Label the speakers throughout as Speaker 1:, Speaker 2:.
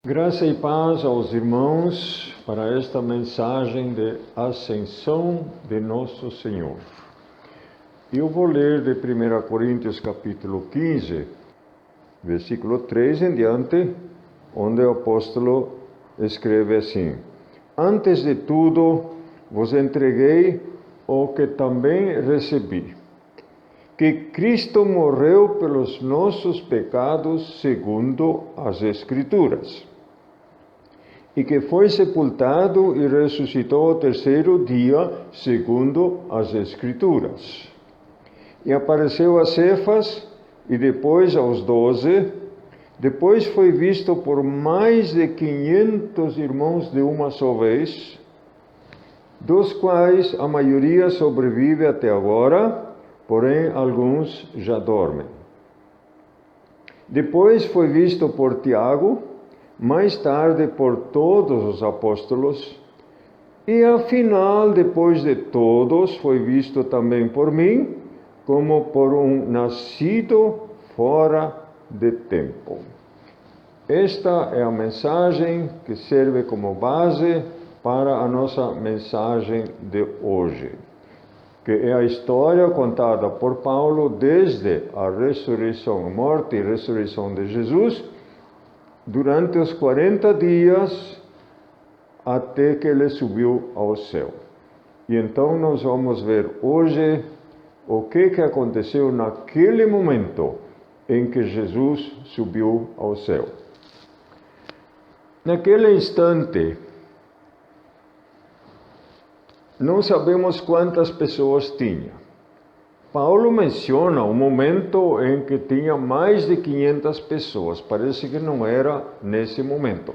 Speaker 1: Graça e paz aos irmãos para esta mensagem de ascensão de nosso Senhor. Eu vou ler de 1 Coríntios capítulo 15, versículo 3 em diante, onde o apóstolo escreve assim: Antes de tudo vos entreguei o que também recebi, que Cristo morreu pelos nossos pecados segundo as Escrituras, e que foi sepultado e ressuscitou ao terceiro dia, segundo as Escrituras. E apareceu a Cefas, e depois aos 12, depois foi visto por mais de 500 irmãos de uma só vez, dos quais a maioria sobrevive até agora, porém alguns já dormem. Depois foi visto por Tiago, mais tarde por todos os apóstolos, e afinal, depois de todos, foi visto também por mim, como por um nascido fora de tempo. Esta é a mensagem que serve como base para a nossa mensagem de hoje, que é a história contada por Paulo desde a ressurreição, morte e ressurreição de Jesus, durante os 40 dias até que ele subiu ao céu. E então nós vamos ver hoje o que aconteceu naquele momento em que Jesus subiu ao céu. Naquele instante, não sabemos quantas pessoas tinha. Paulo menciona um momento em que tinha mais de 500 pessoas. Parece que não era nesse momento,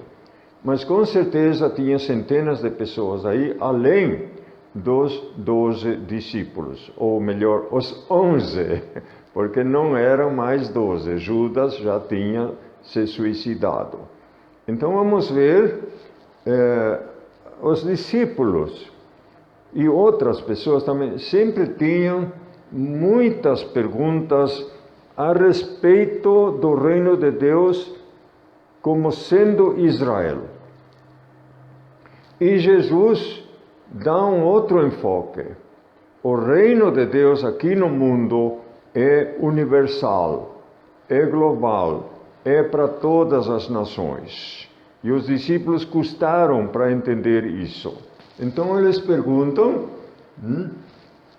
Speaker 1: mas com certeza tinha centenas de pessoas aí, além dos 12 discípulos, ou melhor, os 11, porque não eram mais 12. Judas já tinha se suicidado. Então vamos ver os discípulos e outras pessoas também sempre tinham muitas perguntas a respeito do reino de Deus como sendo Israel. E Jesus dá um outro enfoque. O reino de Deus aqui no mundo é universal, é global, é para todas as nações. E os discípulos custaram para entender isso. Então eles perguntam: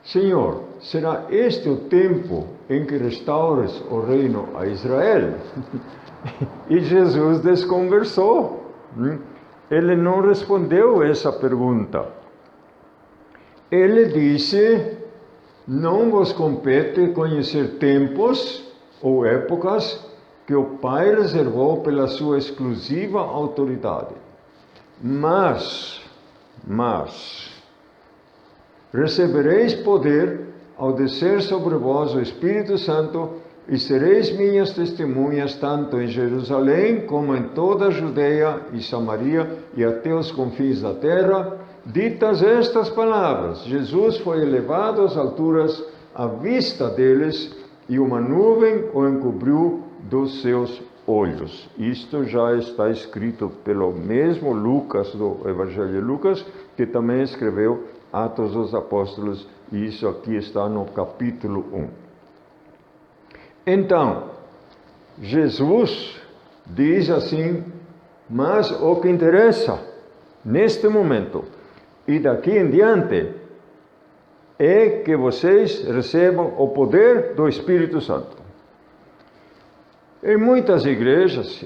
Speaker 1: Senhor, será este o tempo em que restaures o reino a Israel? E Jesus desconversou. Ele não respondeu essa pergunta. Ele disse: não vos compete conhecer tempos ou épocas que o Pai reservou pela sua exclusiva autoridade. Mas recebereis poder ao descer sobre vós o Espírito Santo, e sereis minhas testemunhas tanto em Jerusalém como em toda a Judeia e Samaria e até os confins da terra. Ditas estas palavras, Jesus foi elevado às alturas à vista deles, e uma nuvem o encobriu dos seus olhos. Isto já está escrito pelo mesmo Lucas, do Evangelho de Lucas, que também escreveu Atos dos Apóstolos, e isso aqui está no capítulo 1. Então, Jesus diz assim: mas o que interessa neste momento e daqui em diante é que vocês recebam o poder do Espírito Santo. Em muitas igrejas,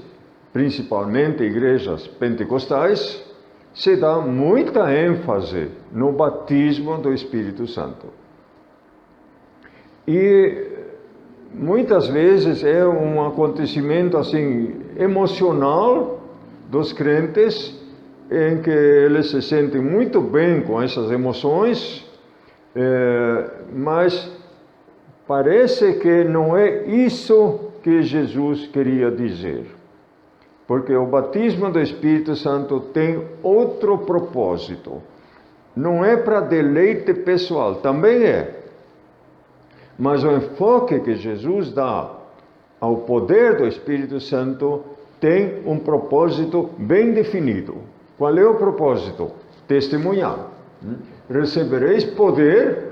Speaker 1: principalmente igrejas pentecostais, se dá muita ênfase no batismo do Espírito Santo. E muitas vezes é um acontecimento assim emocional dos crentes, em que eles se sentem muito bem com essas emoções, mas parece que não é isso que Jesus queria dizer. Porque o batismo do Espírito Santo tem outro propósito. Não é para deleite pessoal, também é. Mas o enfoque que Jesus dá ao poder do Espírito Santo tem um propósito bem definido. Qual é o propósito? Testemunhar. Recebereis poder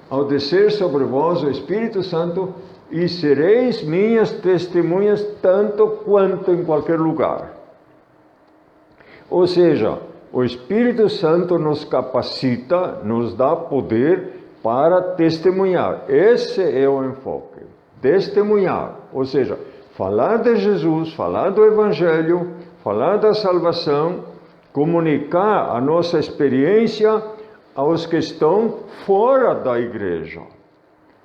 Speaker 1: ao descer sobre vós o Espírito Santo e sereis minhas testemunhas tanto quanto em qualquer lugar. Ou seja, o Espírito Santo nos capacita, nos dá poder para testemunhar. Esse é o enfoque. Testemunhar, ou seja, falar de Jesus, falar do Evangelho, falar da salvação, comunicar a nossa experiência aos que estão fora da igreja.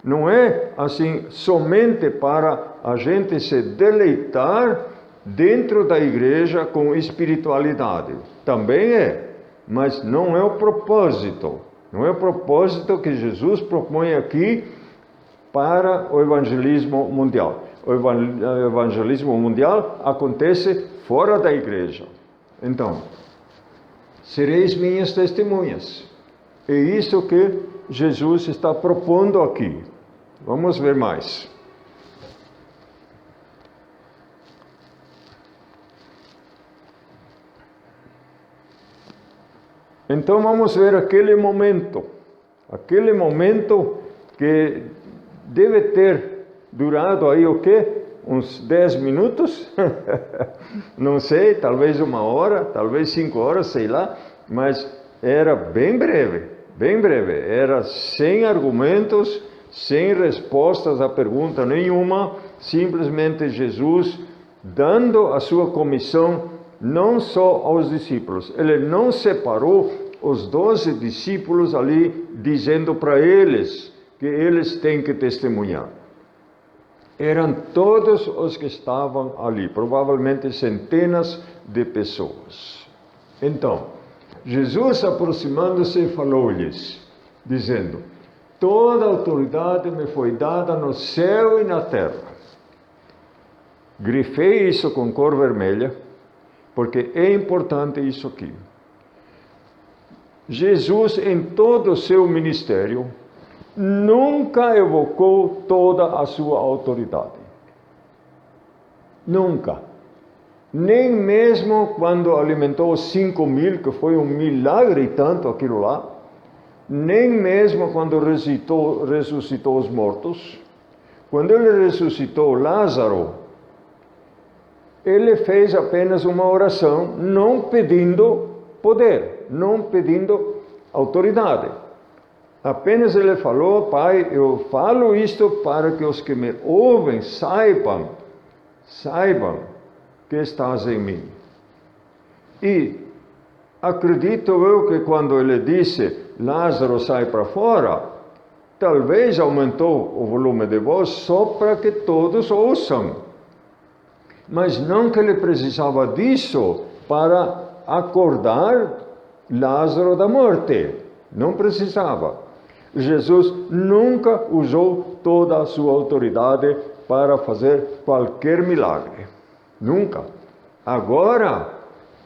Speaker 1: Não é assim somente para a gente se deleitar dentro da igreja com espiritualidade. Também é, mas não é o propósito. Não é o propósito que Jesus propõe aqui para o evangelismo mundial. O evangelismo mundial acontece fora da igreja. Então, sereis minhas testemunhas. É isso que Jesus está propondo aqui. Vamos ver mais. Então vamos ver aquele momento que deve ter durado aí o quê? Uns 10 minutos? Não sei, talvez 1 hora, talvez 5 horas, sei lá, mas era bem breve, era sem argumentos, sem respostas a pergunta nenhuma, simplesmente Jesus dando a sua comissão não só aos discípulos, ele não separou os 12 discípulos ali, dizendo para eles que eles têm que testemunhar. Eram todos os que estavam ali, provavelmente centenas de pessoas. Então, Jesus aproximando-se falou-lhes, dizendo: toda autoridade me foi dada no céu e na terra. Grifei isso com cor vermelha, porque é importante isso aqui. Jesus, em todo o seu ministério, nunca evocou toda a sua autoridade. Nunca. Nem mesmo quando alimentou os 5.000, que foi um milagre e tanto aquilo lá, nem mesmo quando ressuscitou os mortos. Quando ele ressuscitou Lázaro, ele fez apenas uma oração, não pedindo poder, não pedindo autoridade. Apenas ele falou: Pai, eu falo isto para que os que me ouvem saibam que estás em mim. E acredito eu que quando ele disse: Lázaro, sai para fora, talvez aumentou o volume de voz só para que todos ouçam. Mas não que ele precisava disso para acordar Lázaro da morte. Não precisava. Jesus nunca usou toda a sua autoridade para fazer qualquer milagre. Nunca. Agora,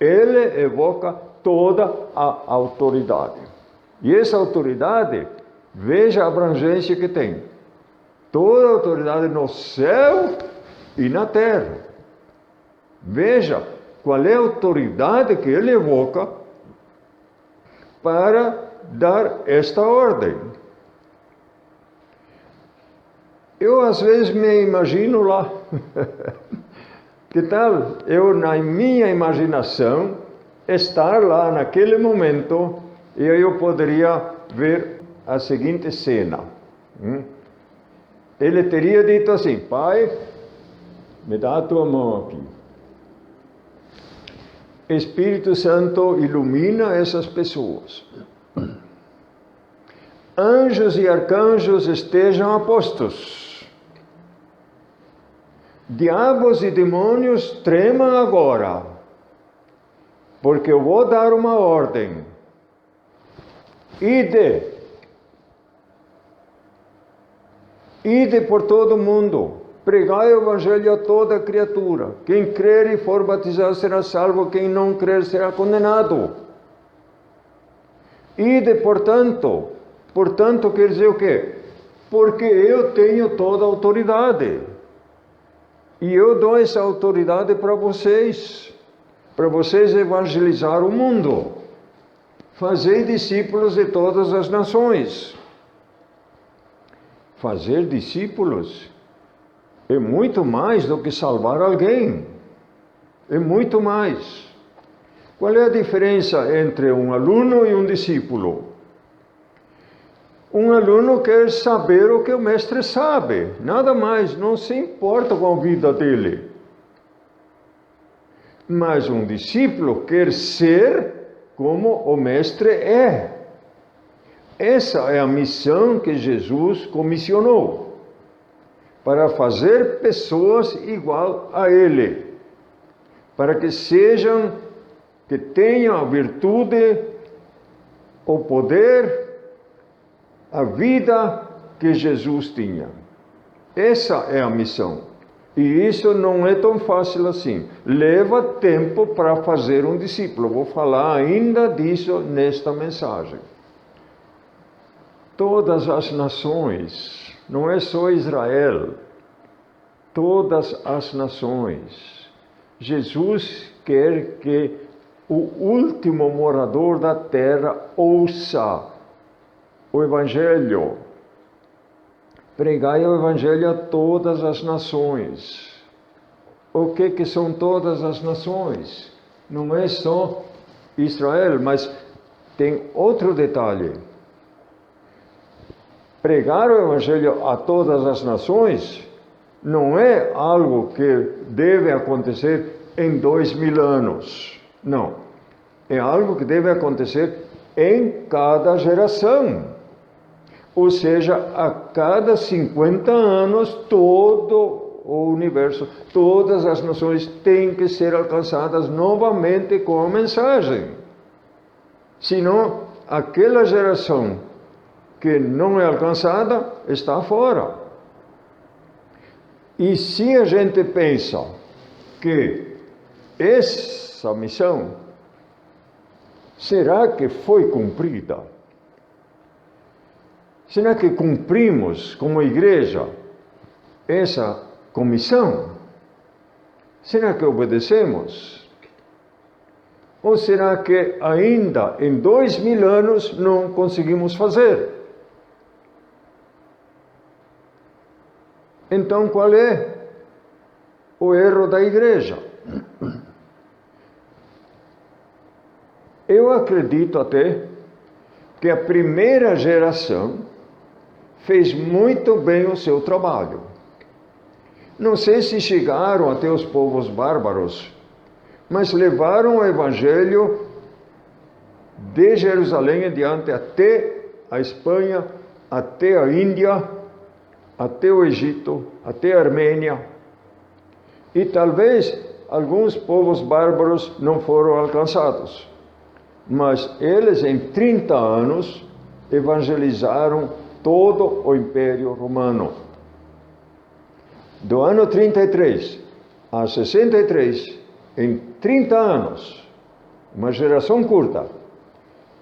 Speaker 1: ele evoca toda a autoridade. E essa autoridade, veja a abrangência que tem. Toda a autoridade no céu e na terra. Veja qual é a autoridade que ele evoca para dar esta ordem. Eu às vezes me imagino lá. Que tal eu, na minha imaginação, estar lá naquele momento e eu poderia ver a seguinte cena. Ele teria dito assim: Pai, me dá a tua mão aqui. Espírito Santo, ilumina essas pessoas. Anjos e arcanjos estejam a postos. Diabos e demônios tremam agora, porque eu vou dar uma ordem. Ide por todo o mundo, pregai o evangelho a toda criatura. Quem crer e for batizado será salvo, quem não crer será condenado. Ide, portanto quer dizer o quê? Porque eu tenho toda a autoridade. E eu dou essa autoridade para vocês evangelizar o mundo. Fazer discípulos de todas as nações. Fazer discípulos é muito mais do que salvar alguém. É muito mais. Qual é a diferença entre um aluno e um discípulo? Um aluno quer saber o que o mestre sabe, nada mais, não se importa com a vida dele. Mas um discípulo quer ser como o mestre é. Essa é a missão que Jesus comissionou, para fazer pessoas igual a ele, para que tenham a virtude, o poder, a vida que Jesus tinha. Essa é a missão. E isso não é tão fácil assim. Leva tempo para fazer um discípulo. Vou falar ainda disso nesta mensagem. Todas as nações, não é só Israel, todas as nações. Jesus quer que o último morador da terra ouça o Evangelho. Pregai o Evangelho a todas as nações. O que são todas as nações? Não é só Israel, mas tem outro detalhe. Pregar o Evangelho a todas as nações não é algo que deve acontecer em 2000 anos. Não. É algo que deve acontecer em cada geração. Ou seja, a cada 50 anos, todo o universo, todas as nações têm que ser alcançadas novamente com a mensagem. Senão, aquela geração que não é alcançada está fora. E se a gente pensa que essa missão, será que foi cumprida? Será que cumprimos como igreja essa comissão? Será que obedecemos? Ou será que ainda em 2000 anos não conseguimos fazer? Então qual é o erro da igreja? Eu acredito até que a primeira geração fez muito bem o seu trabalho. Não sei se chegaram até os povos bárbaros, mas levaram o Evangelho de Jerusalém em diante até a Espanha, até a Índia, até o Egito, até a Armênia. E talvez alguns povos bárbaros não foram alcançados, mas eles em 30 anos evangelizaram todo o Império Romano. Do ano 33 a 63, em 30 anos, uma geração curta,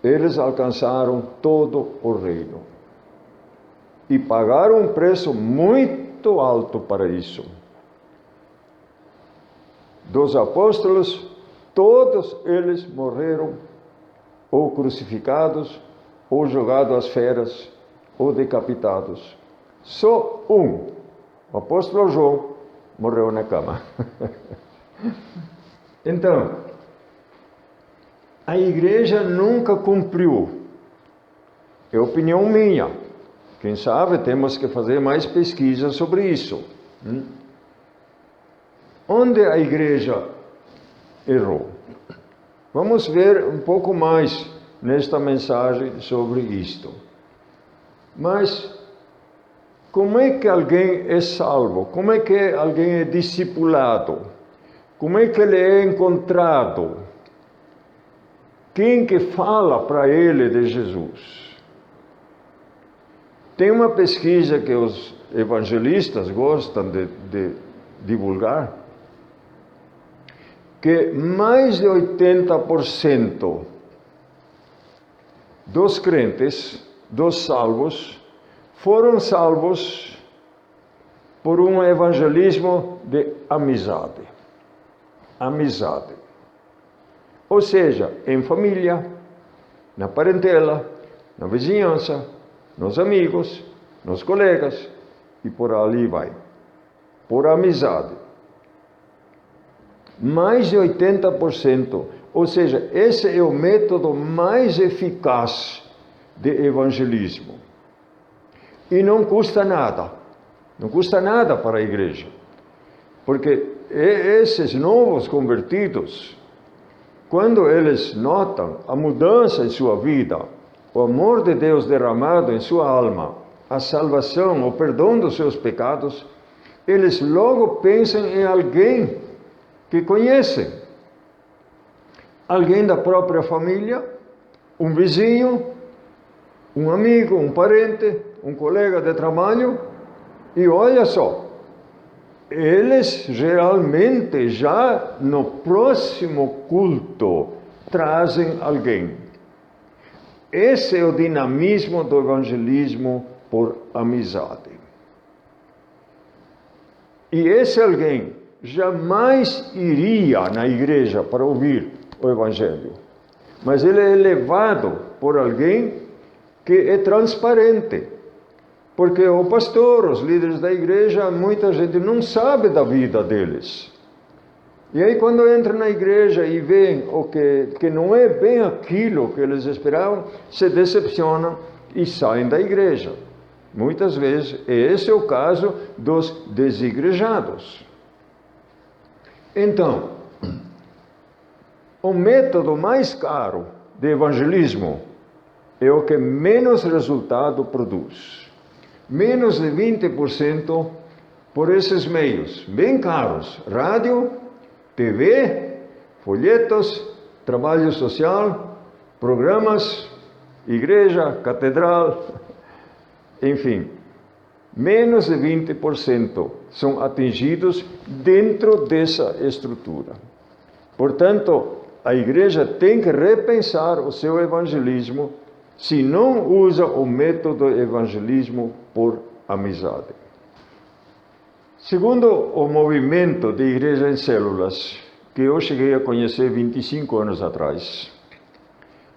Speaker 1: eles alcançaram todo o reino. E pagaram um preço muito alto para isso. Dos apóstolos, todos eles morreram ou crucificados, ou jogados às feras, ou decapitados. Só um, o apóstolo João, morreu na cama. Então, a igreja nunca cumpriu. É opinião minha. Quem sabe temos que fazer mais pesquisa sobre isso. Onde a igreja errou? Vamos ver um pouco mais nesta mensagem sobre isto. Mas como é que alguém é salvo? Como é que alguém é discipulado? Como é que ele é encontrado? Quem que fala para ele de Jesus? Tem uma pesquisa que os evangelistas gostam de divulgar, que mais de 80% dos crentes, dos salvos, foram salvos por um evangelismo de amizade. Amizade. Ou seja, em família, na parentela, na vizinhança, nos amigos, nos colegas e por ali vai. Por amizade. Mais de 80%, ou seja, esse é o método mais eficaz de evangelismo. E não custa nada. Não custa nada para a igreja. Porque esses novos convertidos, quando eles notam a mudança em sua vida, o amor de Deus derramado em sua alma, a salvação, o perdão dos seus pecados, eles logo pensam em alguém que conhecem. Alguém da própria família, um vizinho, um amigo, um parente, um colega de trabalho. E olha só, eles geralmente já no próximo culto trazem alguém. Esse é o dinamismo do evangelismo por amizade. E esse alguém jamais iria na igreja para ouvir o evangelho. Mas ele é levado por alguém que é transparente. Porque o pastor, os líderes da igreja, muita gente não sabe da vida deles. E aí quando entra na igreja e vê o que não é bem aquilo que eles esperavam, se decepcionam e saem da igreja. Muitas vezes, esse é o caso dos desigrejados. Então, o método mais caro de evangelismo é o que menos resultado produz. Menos de 20% por esses meios, bem caros: rádio, TV, folhetos, trabalho social, programas, igreja, catedral, enfim. Menos de 20% são atingidos dentro dessa estrutura. Portanto, a igreja tem que repensar o seu evangelismo se não usa o método evangelismo por amizade. Segundo o movimento de igreja em células, que eu cheguei a conhecer 25 anos atrás,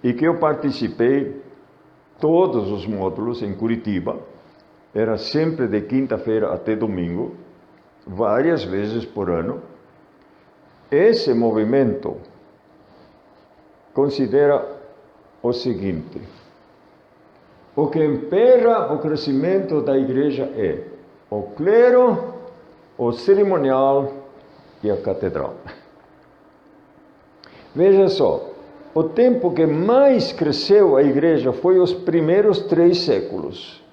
Speaker 1: e que eu participei todos os módulos em Curitiba, era sempre de quinta-feira até domingo, várias vezes por ano. Esse movimento considera o seguinte: o que emperra o crescimento da igreja é o clero, o cerimonial e a catedral. Veja só, o tempo que mais cresceu a igreja foi os primeiros 3 séculos.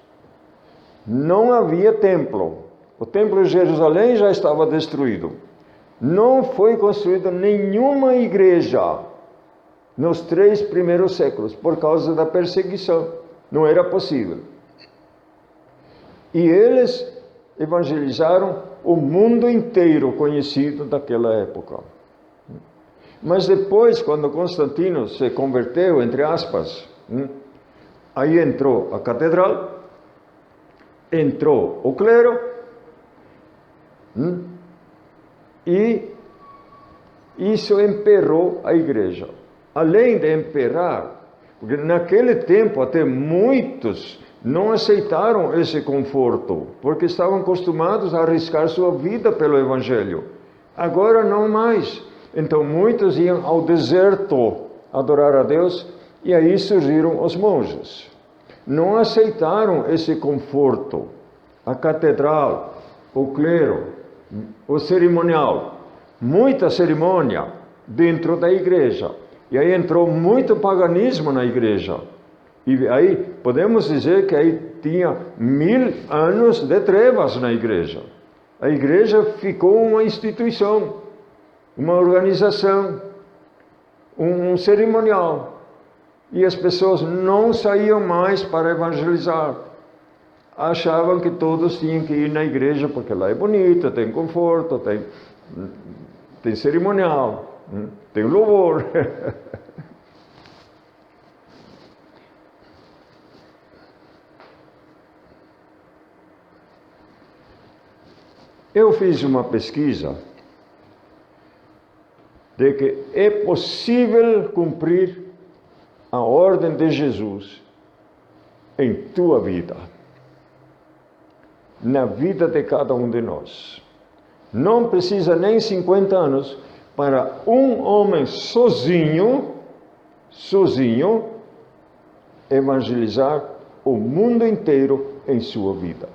Speaker 1: Não havia templo. O templo de Jerusalém já estava destruído. Não foi construída nenhuma igreja nos 3 primeiros séculos, por causa da perseguição. Não era possível. E eles evangelizaram o mundo inteiro conhecido daquela época. Mas depois, quando Constantino se converteu, entre aspas, aí entrou a catedral, entrou o clero, e isso emperrou a igreja. Além de emperrar, porque naquele tempo até muitos não aceitaram esse conforto, porque estavam acostumados a arriscar sua vida pelo evangelho. Agora não mais. Então muitos iam ao deserto adorar a Deus, e aí surgiram os monges. Não aceitaram esse conforto. A catedral, o clero, o cerimonial, muita cerimônia dentro da igreja. E aí entrou muito paganismo na igreja. E aí podemos dizer que aí tinha 1000 anos de trevas na igreja. A igreja ficou uma instituição, uma organização, um cerimonial. E as pessoas não saíam mais para evangelizar. Achavam que todos tinham que ir na igreja porque lá é bonito, tem conforto, tem cerimonial, tem louvor. Eu fiz uma pesquisa de que é possível cumprir a ordem de Jesus em tua vida, na vida de cada um de nós. Não precisa nem 50 anos para um homem sozinho evangelizar o mundo inteiro em sua vida.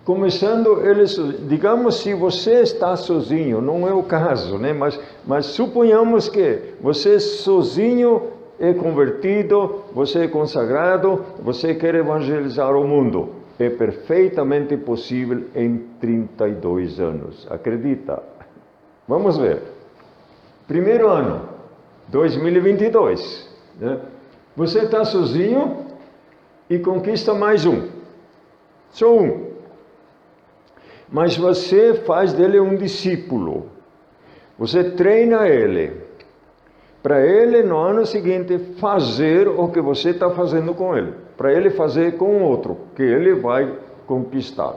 Speaker 1: Começando, digamos, se você está sozinho, não é o caso, né? Mas suponhamos que você sozinho é convertido, você é consagrado, você quer evangelizar o mundo. É perfeitamente possível em 32 anos. Acredita? Vamos ver. Primeiro ano, 2022. Né? Você está sozinho e conquista mais um. Só um. Mas você faz dele um discípulo. Você treina ele. Para ele, no ano seguinte, fazer o que você está fazendo com ele. Para ele fazer com outro, que ele vai conquistar.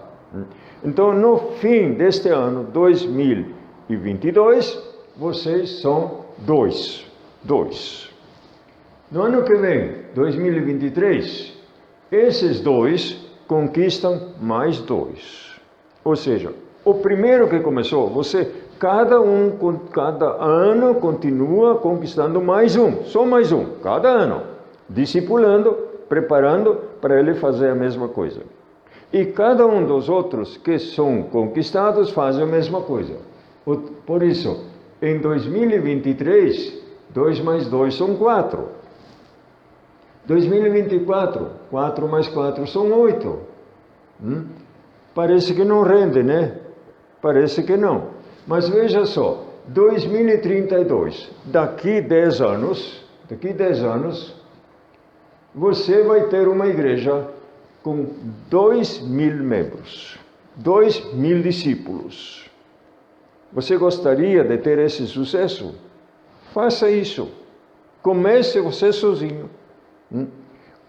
Speaker 1: Então, no fim deste ano, 2022, vocês são dois. No ano que vem, 2023, esses dois conquistam mais dois. Ou seja, o primeiro que começou, cada ano continua conquistando mais um, só mais um, cada ano, discipulando, preparando para ele fazer a mesma coisa. E cada um dos outros que são conquistados faz a mesma coisa. Por isso, em 2023, 2 mais 2 são 4. 2024, 4 mais 4 são 8. Parece que não rende, né? Parece que não. Mas veja só, 2032, daqui 10 anos, você vai ter uma igreja com 2.000 membros, 2.000 discípulos. Você gostaria de ter esse sucesso? Faça isso. Comece você sozinho.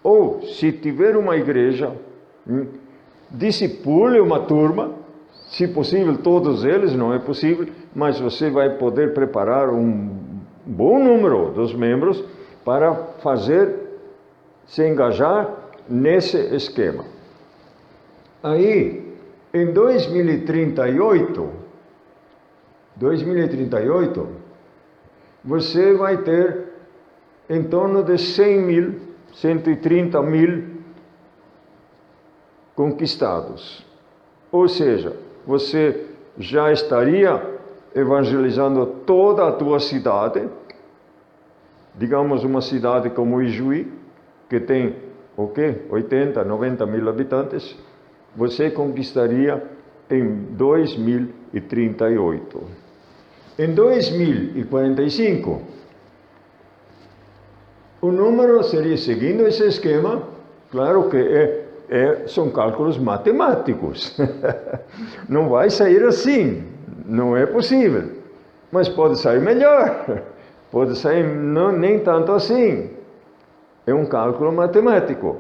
Speaker 1: Ou, se tiver uma igreja, discipule uma turma, se possível todos eles, não é possível, mas você vai poder preparar um bom número dos membros para se engajar nesse esquema. Aí, em 2038, você vai ter em torno de 100.000, 130.000 conquistados. Ou seja, você já estaria evangelizando toda a tua cidade, digamos uma cidade como Ijuí, que tem 80, 90 mil habitantes, você conquistaria em 2038. Em 2045, o número seria, seguindo esse esquema, claro que são cálculos matemáticos. Não vai sair assim, não é possível. Mas pode sair melhor, pode sair nem tanto assim. É um cálculo matemático.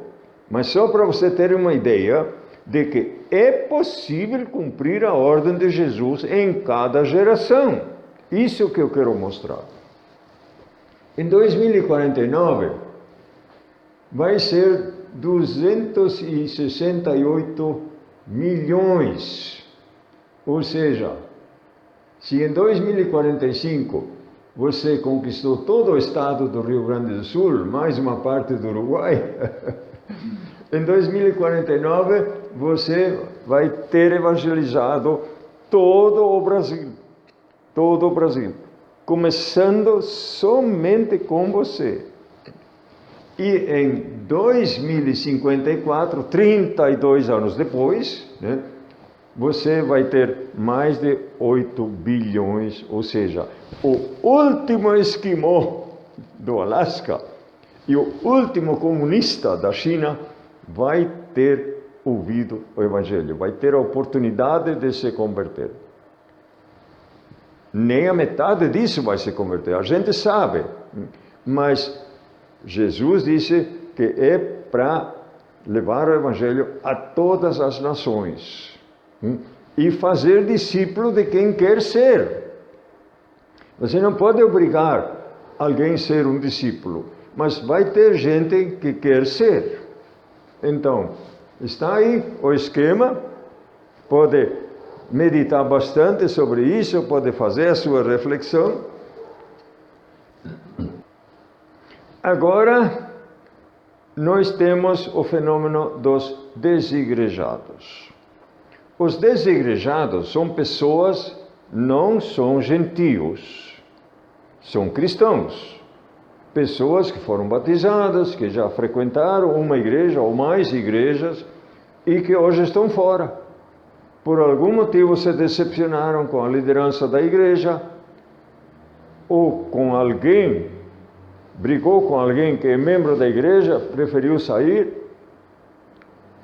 Speaker 1: Mas só para você ter uma ideia de que é possível cumprir a ordem de Jesus em cada geração. Isso que eu quero mostrar. Em 2049, vai ser 268 milhões. Ou seja, se em 2045 você conquistou todo o estado do Rio Grande do Sul, mais uma parte do Uruguai, em 2049 você vai ter evangelizado todo o Brasil. Todo o Brasil. Começando somente com você. E em 2054, 32 anos depois, né, você vai ter mais de 8 bilhões, ou seja, o último esquimó do Alasca e o último comunista da China vai ter ouvido o Evangelho, vai ter a oportunidade de se converter. Nem a metade disso vai se converter, a gente sabe, mas Jesus disse que é para levar o Evangelho a todas as nações. E fazer discípulo de quem quer ser. Você não pode obrigar alguém a ser um discípulo, mas vai ter gente que quer ser. Então, está aí o esquema, pode meditar bastante sobre isso, pode fazer a sua reflexão. Agora, nós temos o fenômeno dos desigrejados. Os desigrejados são pessoas, não são gentios, são cristãos. Pessoas que foram batizadas, que já frequentaram uma igreja ou mais igrejas e que hoje estão fora. Por algum motivo se decepcionaram com a liderança da igreja ou com alguém, brigou com alguém que é membro da igreja, preferiu sair,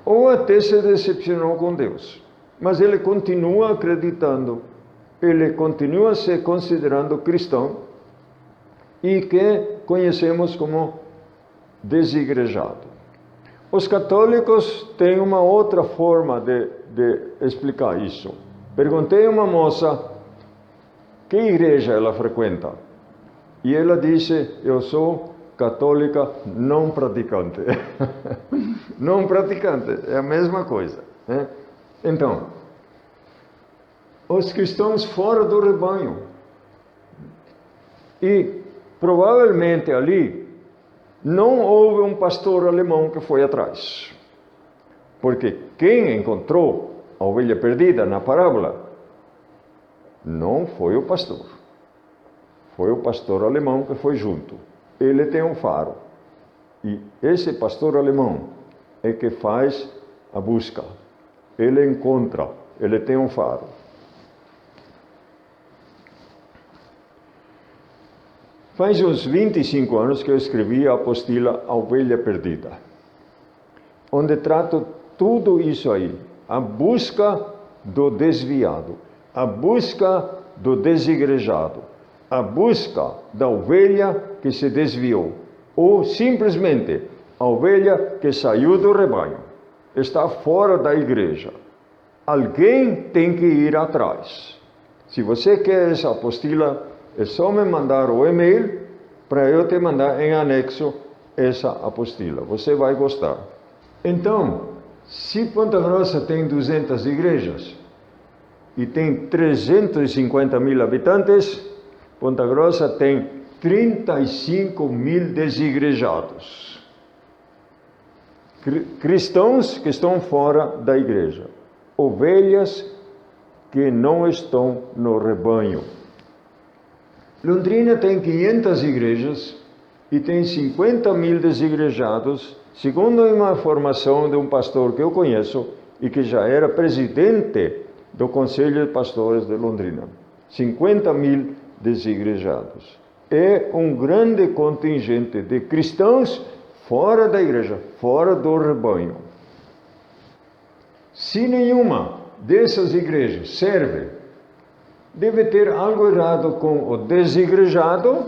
Speaker 1: ou até se decepcionou com Deus. Mas ele continua acreditando, ele continua se considerando cristão e que conhecemos como desigrejado. Os católicos têm uma outra forma de explicar isso. Perguntei a uma moça que igreja ela frequenta. E ela disse, eu sou católica não praticante. Não praticante, é a mesma coisa, né? Então, os cristãos fora do rebanho. E provavelmente ali não houve um pastor alemão que foi atrás. Porque quem encontrou a ovelha perdida na parábola não foi o pastor. Foi o pastor alemão que foi junto. Ele tem um faro. E esse pastor alemão é que faz a busca. Ele encontra, ele tem um faro. Faz uns 25 anos que eu escrevi a apostila A Ovelha Perdida, onde trato tudo isso aí. A busca do desviado, a busca do desigrejado, a busca da ovelha que se desviou, ou simplesmente a ovelha que saiu do rebanho, está fora da igreja. Alguém tem que ir atrás. Se você quer essa apostila, é só me mandar o e-mail para eu te mandar em anexo essa apostila. Você vai gostar. Então, se Ponta Grossa tem 200 igrejas e tem 350 mil habitantes, Ponta Grossa tem 35 mil desigrejados. Cristãos que estão fora da igreja. Ovelhas que não estão no rebanho. Londrina tem 500 igrejas e tem 50 mil desigrejados, segundo uma informação de um pastor que eu conheço e que já era presidente do Conselho de Pastores de Londrina. 50 mil desigrejados. É um grande contingente de cristãos fora da igreja, fora do rebanho. Se nenhuma dessas igrejas serve, deve ter algo errado com o desigrejado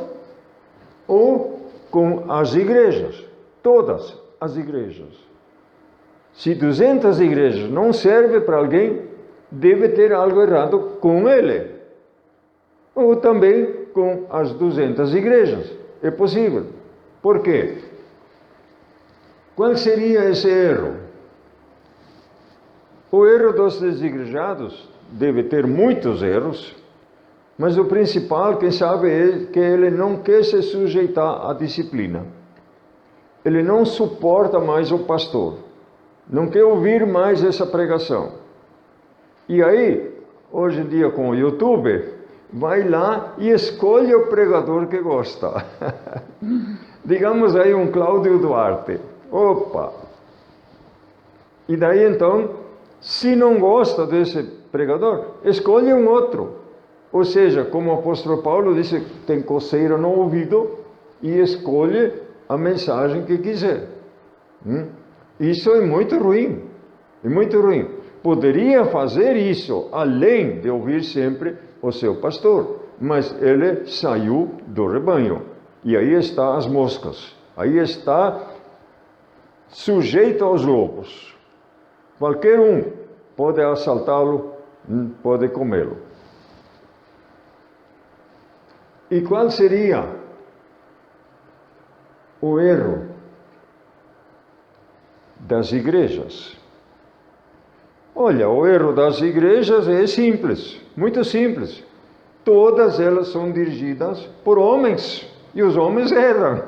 Speaker 1: ou com as igrejas, todas as igrejas. Se 200 igrejas não servem para alguém, deve ter algo errado com ele, ou também com as 200 igrejas. É possível. Por quê? Qual seria esse erro? O erro dos desigrejados deve ter muitos erros, mas o principal, quem sabe, é que ele não quer se sujeitar à disciplina. Ele não suporta mais o pastor, não quer ouvir mais essa pregação. E aí, hoje em dia com o YouTube, vai lá e escolhe o pregador que gosta. Digamos aí um Cláudio Duarte. Opa! E daí então, se não gosta desse pregador, escolhe um outro. Ou seja, como o apóstolo Paulo disse, tem coceira no ouvido e escolhe a mensagem que quiser. Isso é muito ruim. É muito ruim. Poderia fazer isso, além de ouvir sempre o seu pastor. Mas ele saiu do rebanho. E aí está as moscas. Aí está sujeito aos lobos. Qualquer um pode assaltá-lo, pode comê-lo. E qual seria o erro das igrejas? Olha, o erro das igrejas é simples, muito simples. Todas elas são dirigidas por homens, e os homens erram.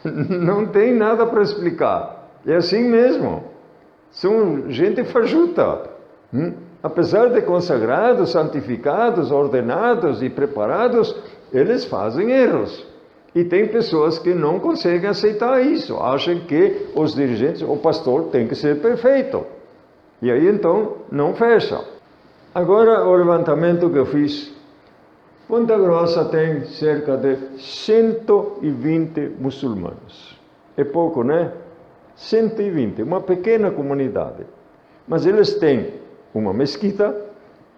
Speaker 1: Não tem nada para explicar. É assim mesmo. São gente fajuta. Apesar de consagrados, santificados, ordenados e preparados, eles fazem erros. E tem pessoas que não conseguem aceitar isso. Acham que os dirigentes, o pastor tem que ser perfeito. E aí então não fecha. Agora o levantamento que eu fiz. Ponta Grossa tem cerca de 120 muçulmanos. É pouco, né? 120, uma pequena comunidade. Mas eles têm uma mesquita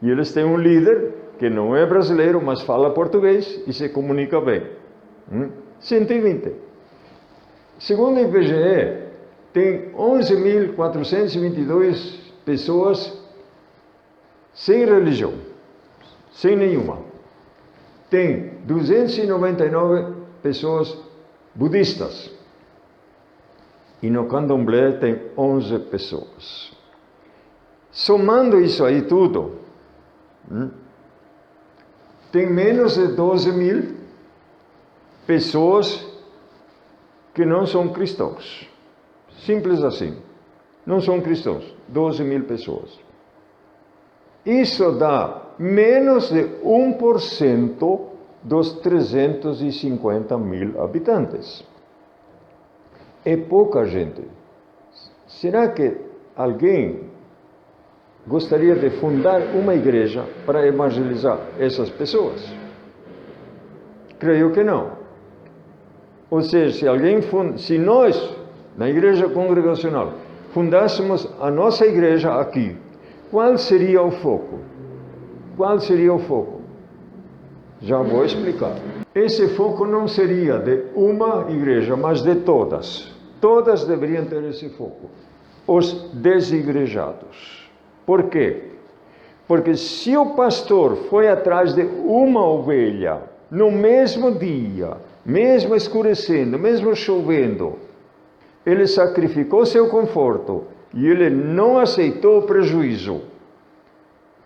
Speaker 1: e eles têm um líder que não é brasileiro, mas fala português e se comunica bem. 120. Segundo o IBGE, tem 11.422 pessoas sem religião, sem nenhuma. Tem 299 pessoas budistas. E no candomblé tem 11 pessoas. Somando isso aí tudo, tem menos de 12 mil pessoas que não são cristãos. Simples assim. Não são cristãos. 12 mil pessoas. Isso dá menos de 1% dos 350 mil habitantes. É pouca gente. Será que alguém gostaria de fundar uma igreja para evangelizar essas pessoas? Creio que não. Ou seja, se nós, na igreja congregacional, fundássemos a nossa igreja aqui, qual seria o foco? Qual seria o foco? Já vou explicar. Esse foco não seria de uma igreja, mas de todas. Todas deveriam ter esse foco. Os desigrejados. Por quê? Porque se o pastor foi atrás de uma ovelha, no mesmo dia, mesmo escurecendo, mesmo chovendo, ele sacrificou seu conforto e ele não aceitou o prejuízo.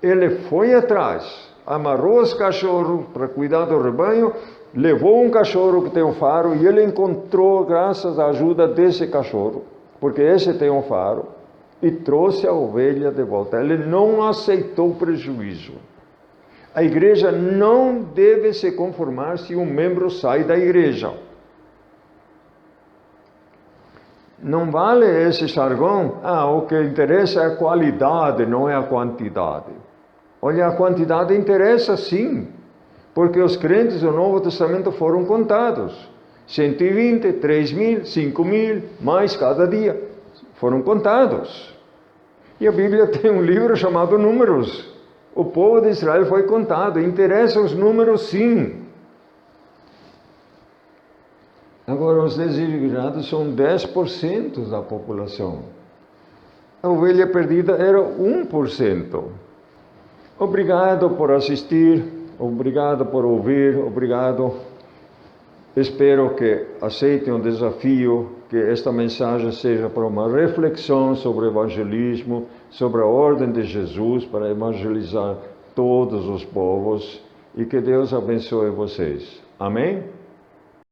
Speaker 1: Ele foi atrás, amarrou os cachorros para cuidar do rebanho, levou um cachorro que tem um faro e ele encontrou, graças à ajuda desse cachorro, porque esse tem um faro, e trouxe a ovelha de volta. Ele não aceitou o prejuízo. A igreja não deve se conformar se um membro sai da igreja. Não vale esse jargão, o que interessa é a qualidade, não é a quantidade. Olha, a quantidade interessa sim, porque os crentes do Novo Testamento foram contados. 120, 3.000, 5.000, mais cada dia. Foram contados. E a Bíblia tem um livro chamado Números. O povo de Israel foi contado. Interessam os números sim. Agora, os desigrejados são 10% da população. A ovelha perdida era 1%. Obrigado por assistir, obrigado por ouvir, obrigado. Espero que aceitem o desafio, que esta mensagem seja para uma reflexão sobre o evangelismo, sobre a ordem de Jesus para evangelizar todos os povos, e que Deus abençoe vocês. Amém?